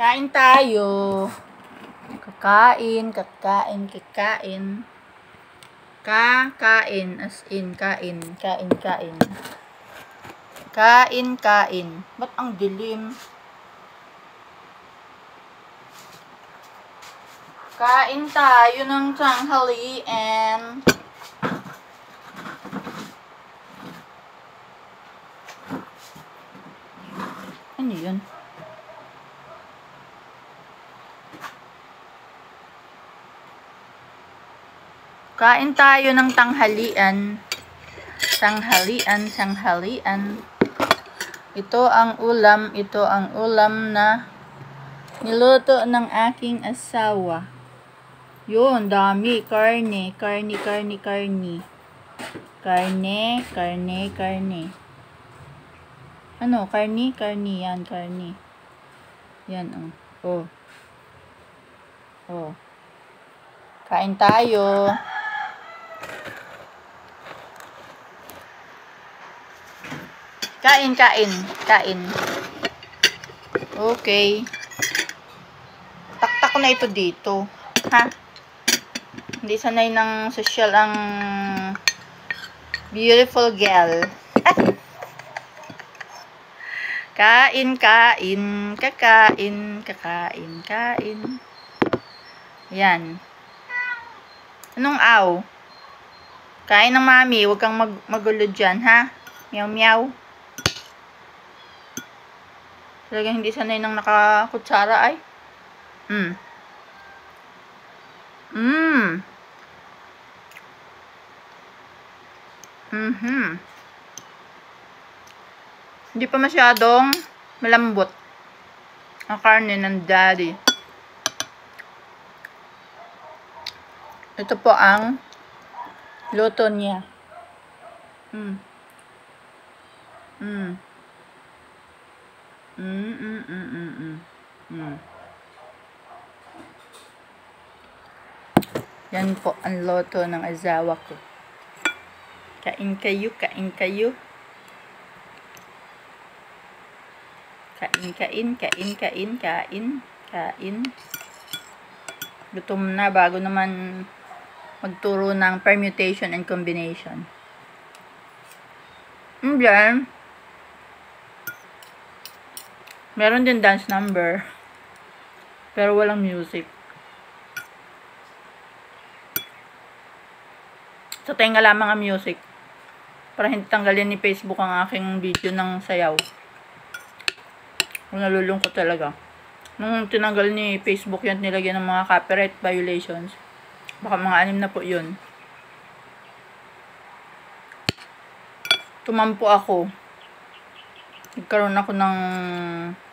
Kain tayo. Kakain. Kakain, as in, kain. Kain. Ba't ang dilim? Kain tayo ng tanghalian. Ano yun? Kain tayo ng tanghalian. Tanghalian. Ito ang ulam na niluto ng aking asawa. Yun, dami. Karne. Ano? Karne yan. Yan, oh. Oh. Kain tayo. Kain. Okay. Taktak ko na ito dito. Ha? Hindi sanay ng social ang beautiful girl. Kain. Yan. Anong aw? Kain ng mami. Huwag kang magulo dyan, ha? Meow. Talagang hindi sanay ng nakakutsara ay. Hindi pa masyadong malambot ang karne ng daddy. Ito po ang luto niya. Yan po ang luto ng asawa ko. Kain kayo. Kain. Gutom na bago naman magturo ng permutation and combination. Diyan. Meron din dance number. Pero walang music. Sa tenga lamang ang music. Para hindi tanggalin ni Facebook ang aking video ng sayaw. Kung nalulungkot talaga. Nung tinanggal ni Facebook yan, nilagyan ng mga copyright violations. Baka mga 6 na po yun. Tumampo ako. Nagkaroon ako ng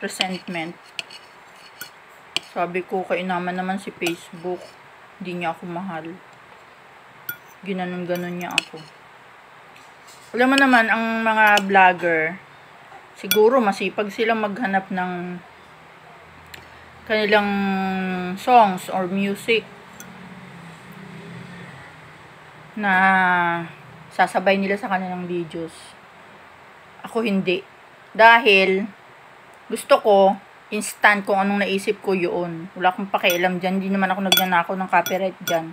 resentment. Sabi ko, kainaman naman si Facebook. Hindi niya ako mahal. Ginanon niya ako. Alam mo naman, ang mga vlogger, siguro masipag silang maghanap ng kanilang songs or music na sasabay nila sa kanilang videos. Ako hindi. Dahil gusto ko instant kung anong naisip ko yun. Wala akong pakialam dyan. Hindi naman ako nagnanakaw ng copyright dyan.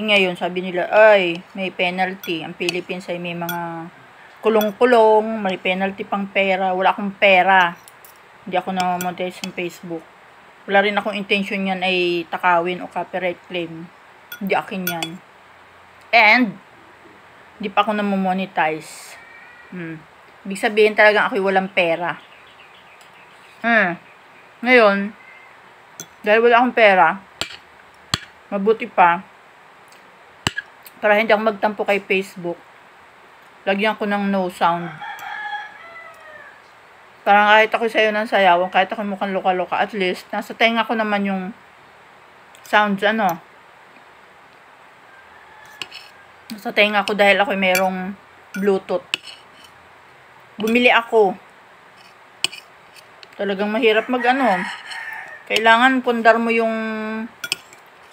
Ngayon, sabi nila, ay, may penalty. Ang Philippines ay may mga kulong-kulong, may penalty pang pera. Wala akong pera. Hindi ako na-monetize sa Facebook. Wala rin akong intention yan ay takawin o copyright claim. Hindi akin yan. And, hindi pa ako na-monetize. Ibig sabihin talagang ako'y walang pera. Ngayon, dahil wala akong pera, mabuti pa, para hindi ako magtampo kay Facebook, lagyan ko ng no sound. Parang kahit ako sayo ng sayaw, kahit ako mukhang loka-loka, at least, nasa tenga ko naman yung sounds, nasa tenga ko dahil ako merong Bluetooth. Bumili ako. Talagang mahirap kailangan pundar mo yung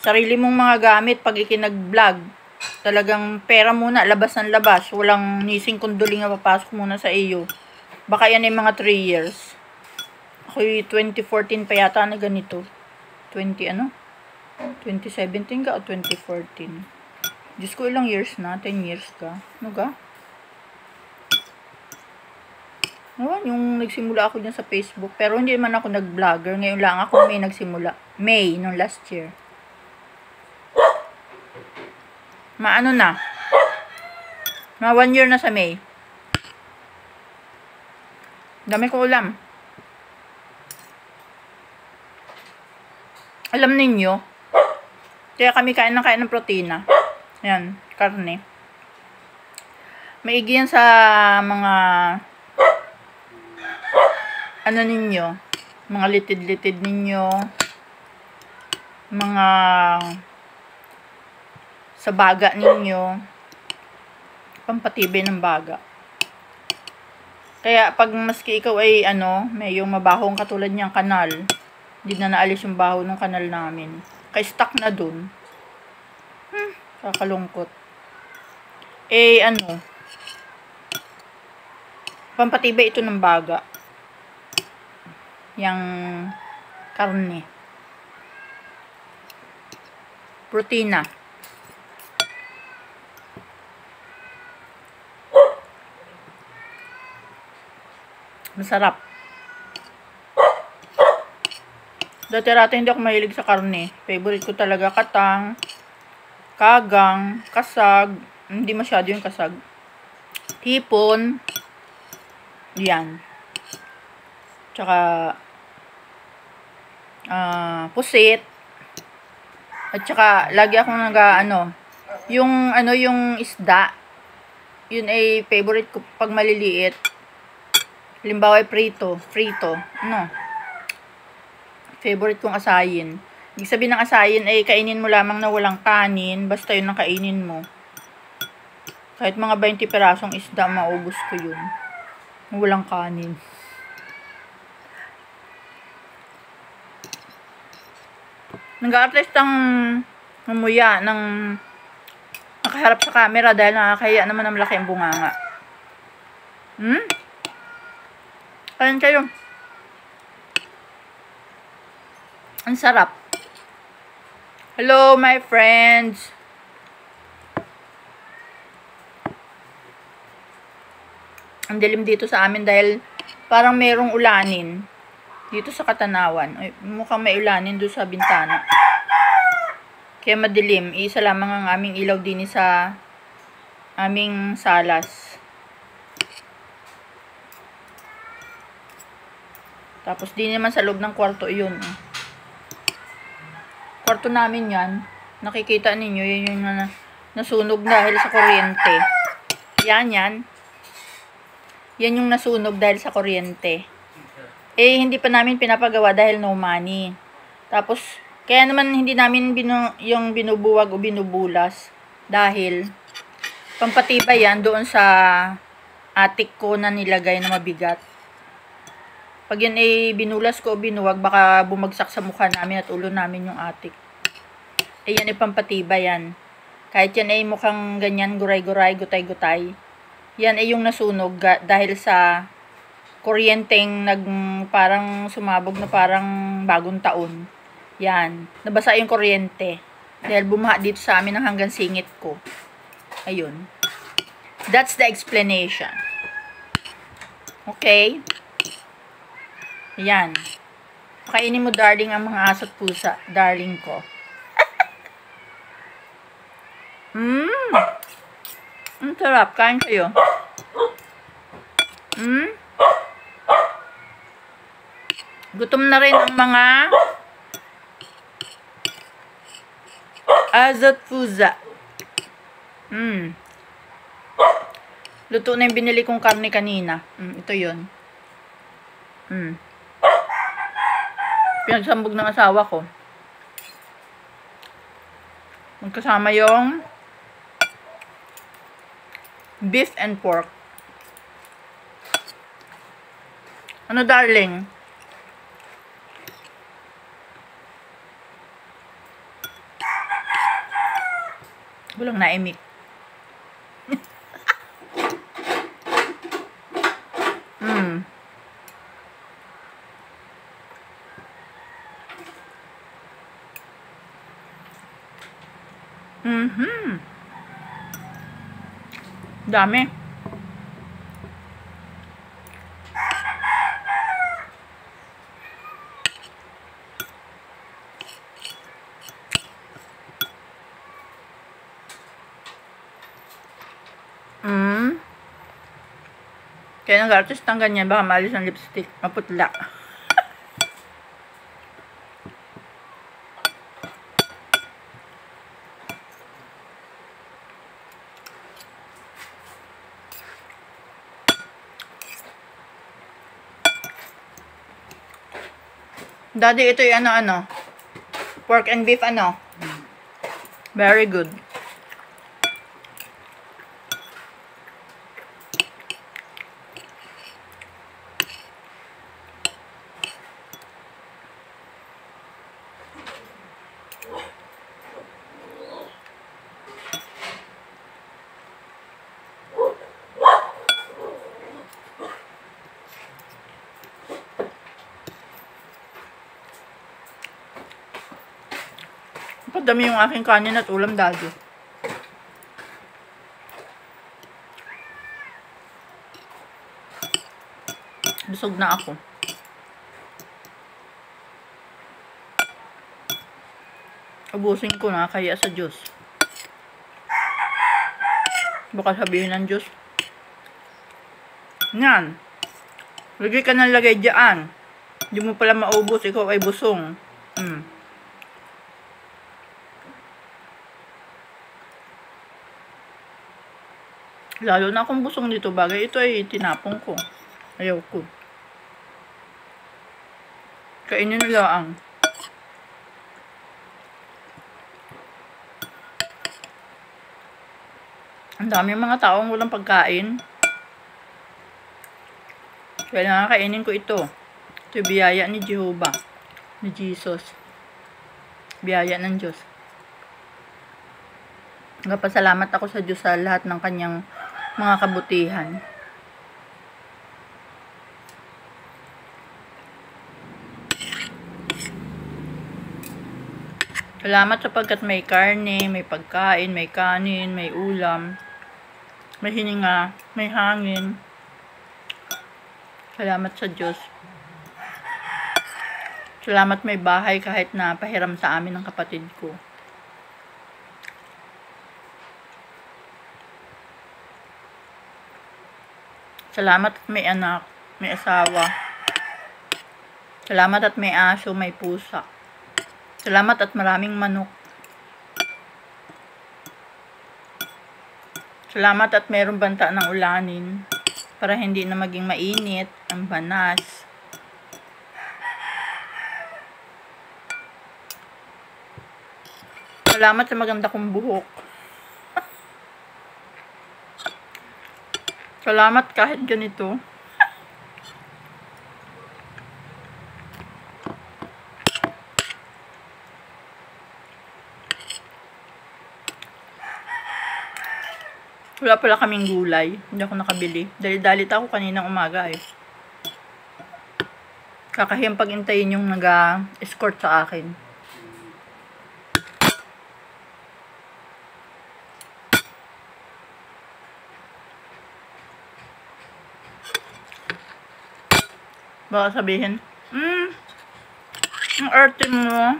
sarili mong mga gamit pag ikinag-vlog. Talagang pera muna, labas ng labas. Walang nising kunduling na papasok muna sa iyo. Baka yan ay mga 3 years. Ako'y 2014 pa yata na ganito. 2017 ka o 2014? Diyos ko, ilang years na? 10 years ka? Ano ka? Yung nagsimula ako dyan sa Facebook. Pero hindi naman ako nag-vlogger. Ngayon lang ako may nagsimula. May, nung last year. Maano na? 1 year na sa May. Dami ko ulam. Alam ninyo, kaya kami kain ng protina. Ayan, karne. Maigi yan sa mga ano ninyo, mga litid-litid ninyo, mga sa baga ninyo, pampatibay ng baga. Kaya pag maski ikaw ay may yung mabahong katulad niyang kanal, hindi na naalis yung baho ng kanal namin. Kaya stuck na dun. Kakalungkot. Pampatibay ito ng baga. Yang karne. Protina. Masarap. Dati-rati hindi ako mahilig sa karne. Favorite ko talaga katang, kagang, kasag. Hindi masyado yung kasag. Hipon. Yan. Tsaka pusit. At tsaka lagi akong yung isda. Yun ay favorite ko pag maliliit. Halimbawa ay frito. Favorite kong asayin. Ibig sabihin ng asayin ay kainin mo lamang na walang kanin. Basta yun ang kainin mo. Kahit mga 20 perasong isda, maubos ko yun. Walang kanin. Nag-a-artist ang mamuya ng nakaharap sa camera dahil nakakaya naman ang malaki ang bunganga. Kain kayo. Ang sarap. Hello, my friends. Ang dilim dito sa amin dahil parang merong ulanin. Dito sa Katanawan. Ay, mukhang may ulanin doon sa bintana. Kaya madilim. Isa lamang ang aming ilaw din sa aming salas. Tapos din naman sa loob ng kwarto yun. Kwarto namin yan. Nakikita ninyo, yan yung nasunog dahil sa kuryente. Yan. Yan yung nasunog dahil sa kuryente. Hindi pa namin pinapagawa dahil no money. Tapos, kaya naman hindi namin yung binubuwag o binubulas. Dahil, pampatibay yan doon sa attic ko na nilagay na mabigat. Pag yan binulas ko o binuwag, baka bumagsak sa mukha namin at ulo namin yung attic. Yan pampatibay yan. Kahit yan mukhang ganyan, guray-guray, gutay-gutay. Yan yung nasunog dahil sa kuryenteng parang sumabog na parang bagong taon. Yan. Nabasa yung kuryente. Dahil bumaha dito sa amin ng hanggang singit ko. Ayun. That's the explanation. Okay? Yan. Pakainin mo, darling, ang mga aso at pusa. Darling ko. Ang sarap. Kain kayo. Gutom na rin ang mga aso at pusa. Luto na yung binili kong karne kanina. Ito yun. Pinagsambog ng asawa ko. Magkasama yung beef and pork. Ano, darling? Walang naimik. Dami. Kaya nag-artist ng ganyan, baka maalis ng lipstick. Maputla. Daddy, ito yung ano. Pork and beef Very good. Padami yung aking kanin at ulam, Daddy. Busog na ako. Ubusin ko na, kaya sa Diyos. Baka sabihin ng Diyos. Yan. Lagay ka ng lagay dyan. Hindi mo pala maubos, ikaw ay busong. Lalo na akong busong dito, bagay ito ay tinapong ko. Ayaw ko. Kainin nila ang. Ang dami mga taong walang pagkain. Kaya nakakainin ko ito. Ito yung biyaya ni Jehovah. Ni Jesus. Biyaya ng Diyos. Nagpasalamat ako sa Diyos sa lahat ng kanyang mga kabutihan. Salamat sapagkat may karne, may pagkain, may kanin, may ulam, may hininga, may hangin. Salamat sa Diyos. Salamat may bahay kahit na pahiram sa amin ng kapatid ko. Salamat at may anak, may asawa. Salamat at may aso, may pusa. Salamat at maraming manok. Salamat at mayroong banta ng ulanin para hindi na maging mainit ang banas. Salamat sa maganda kong buhok. Salamat kahit ganito. Wala pala kaming gulay. Hindi ako nakabili. Dali-dalit ako kaninang umaga eh. Kakahiyang pag-intayin yung nag-escort sa akin. Baka sabihin, ang arte mo.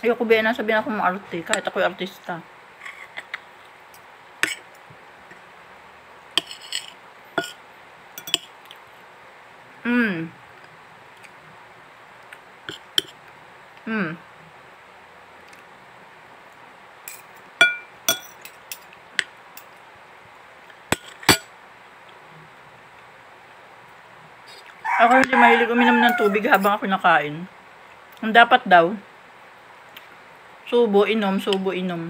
Ayoko ba na sabihin ako maarte, kahit ako'y artista. Ako hindi mahilig uminom ng tubig habang ako nakain. Ang dapat daw, subo, inom, subo, inom.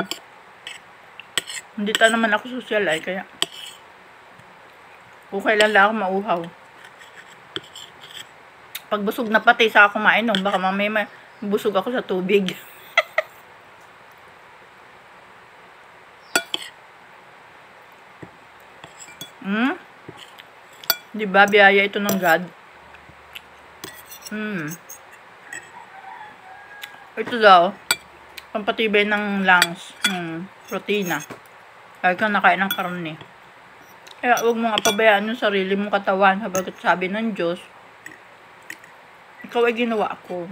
Hindi ta naman ako social ay, kaya kung kailan lang ako mauhaw. Pag busog na pati sa ako mainom, baka mamaya busog ako sa tubig. Di ba, biyaya ito ng God? Ito daw, pampatibay ng lungs, protina. Lagi kang nakain ng karne. Kaya huwag mong apabayaan yung sarili mong katawan. Habagat sabi ng Diyos, ikaw ay ginawa ko.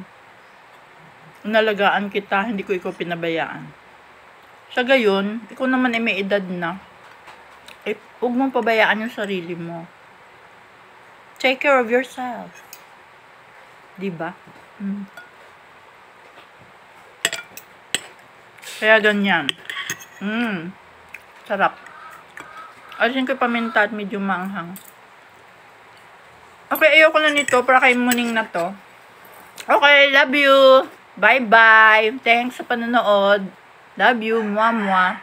Inalagaan kita, hindi ko ikaw pinabayaan. Sa gayon, ikaw naman ay may edad na. Huwag mong pabayaan yung sarili mo. Take care of yourself. Diba? Kaya ganyan. Sarap. Alisin ko paminta at medyo maanghang. Okay, ayoko na nito para kay muning na to. Okay, love you. Bye-bye. Thanks sa panonood. Love you. Mwah, mwah.